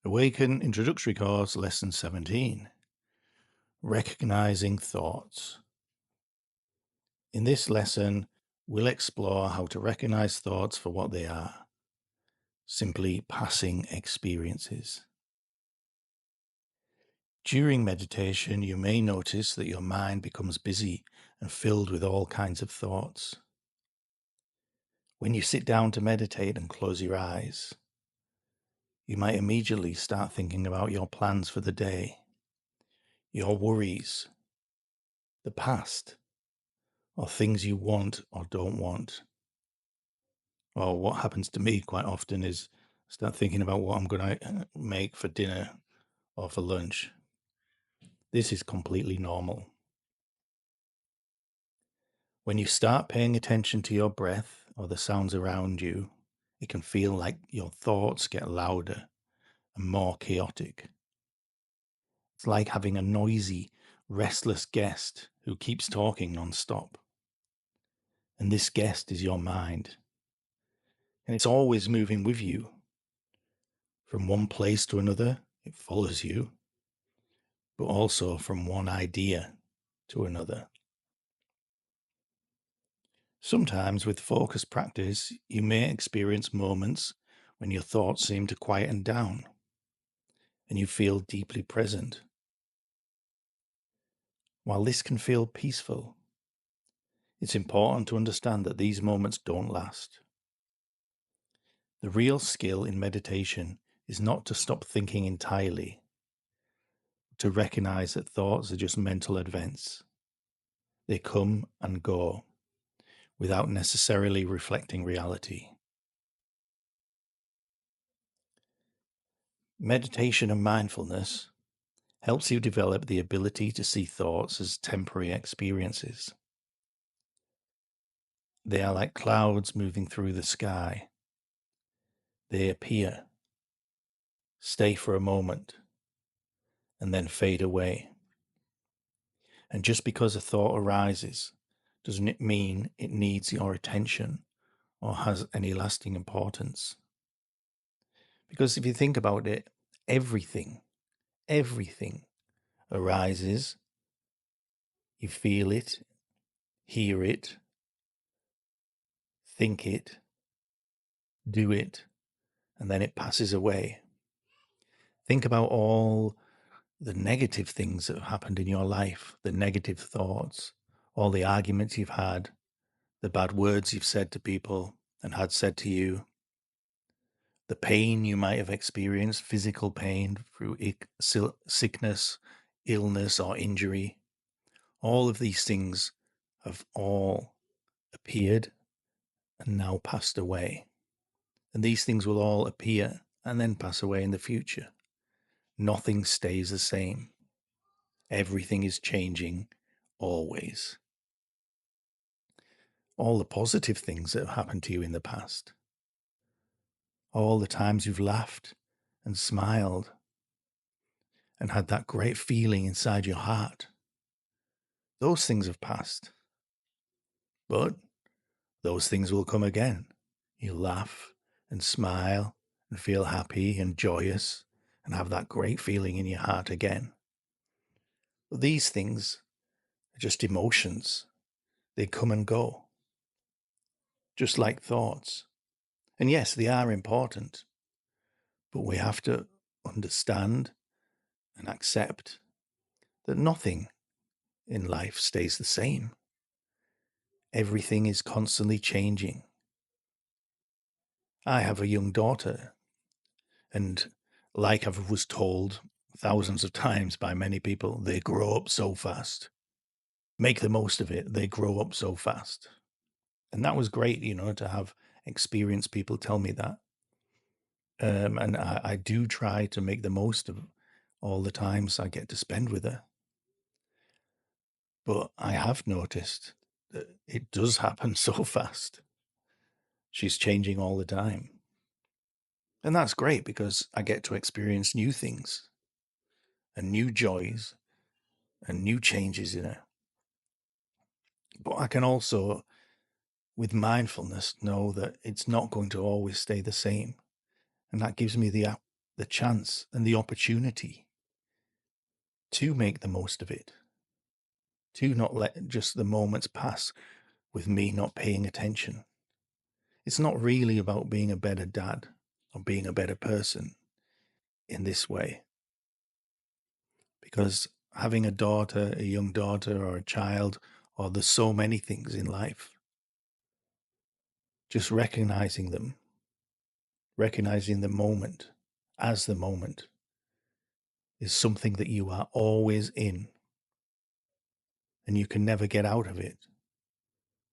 Awaken Introductory Course, Lesson 17 Recognizing Thoughts. In this lesson, we'll explore how to recognize thoughts for what they are, simply passing experiences. During meditation, you may notice that your mind becomes busy and filled with all kinds of thoughts. When you sit down to meditate and close your eyes, you might immediately start thinking about your plans for the day, your worries, the past, or things you want or don't want. Or what happens to me quite often is start thinking about what I'm going to make for dinner or for lunch. This is completely normal. When you start paying attention to your breath or the sounds around you, it can feel like your thoughts get louder and more chaotic. It's like having a noisy, restless guest who keeps talking non-stop. And this guest is your mind. And it's always moving with you. From one place to another, it follows you, but also from one idea to another. Sometimes, with focused practice, you may experience moments when your thoughts seem to quieten down and you feel deeply present. While this can feel peaceful, it's important to understand that these moments don't last. The real skill in meditation is not to stop thinking entirely, to recognize that thoughts are just mental events. They come and go without necessarily reflecting reality. Meditation and mindfulness helps you develop the ability to see thoughts as temporary experiences. They are like clouds moving through the sky. They appear, stay for a moment, and then fade away. And just because a thought arises, doesn't it mean it needs your attention or has any lasting importance. Because if you think about it, everything arises. You feel it, hear it, think it, do it, and then it passes away. Think about all the negative things that have happened in your life, the negative thoughts, all the arguments you've had, the bad words you've said to people and had said to you, the pain you might have experienced, physical pain through sickness, illness, or injury. All of these things have all appeared and now passed away. And these things will all appear and then pass away in the future. Nothing stays the same. Everything is changing always. All the positive things that have happened to you in the past, all the times you've laughed and smiled and had that great feeling inside your heart, those things have passed. But those things will come again. You'll laugh and smile and feel happy and joyous and have that great feeling in your heart again. But these things are just emotions. They come and go, just like thoughts. And yes, they are important, but we have to understand and accept that nothing in life stays the same. Everything is constantly changing. I have a young daughter, and like I was told thousands of times by many people, they grow up so fast. Make the most of it. They grow up so fast. And that was great, to have experienced people tell me that. And I do try to make the most of all the times I get to spend with her. But I have noticed that it does happen so fast. She's changing all the time. And that's great because I get to experience new things and new joys and new changes in her. But I can also, with mindfulness, know that it's not going to always stay the same. And that gives me the chance and the opportunity to make the most of it, to not let just the moments pass with me not paying attention. It's not really about being a better dad or being a better person in this way, because having a daughter, a young daughter, or a child, or there's so many things in life, just recognizing the moment as the moment is something that you are always in and you can never get out of it.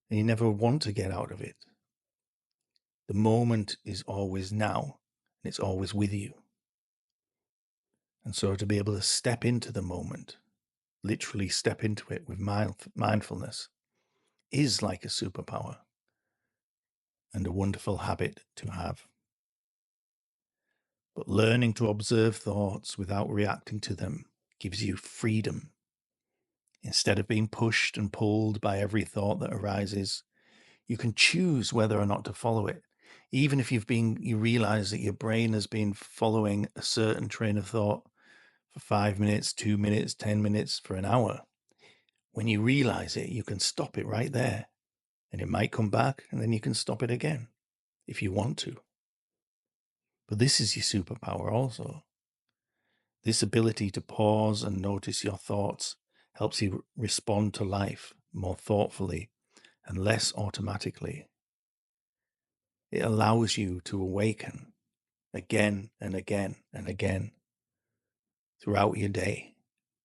And you never want to get out of it. The moment is always now and it's always with you. And so to be able to step into the moment, literally step into it with mindfulness, is like a superpower and a wonderful habit to have. But learning to observe thoughts without reacting to them gives you freedom. Instead of being pushed and pulled by every thought that arises, you can choose whether or not to follow it. Even if you realize that your brain has been following a certain train of thought for 5 minutes, 2 minutes, 10 minutes, for an hour. When you realize it, you can stop it right there. And it might come back, and then you can stop it again if you want to. But this is your superpower also. This ability to pause and notice your thoughts helps you respond to life more thoughtfully and less automatically. It allows you to awaken again and again and again throughout your day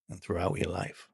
and throughout your life.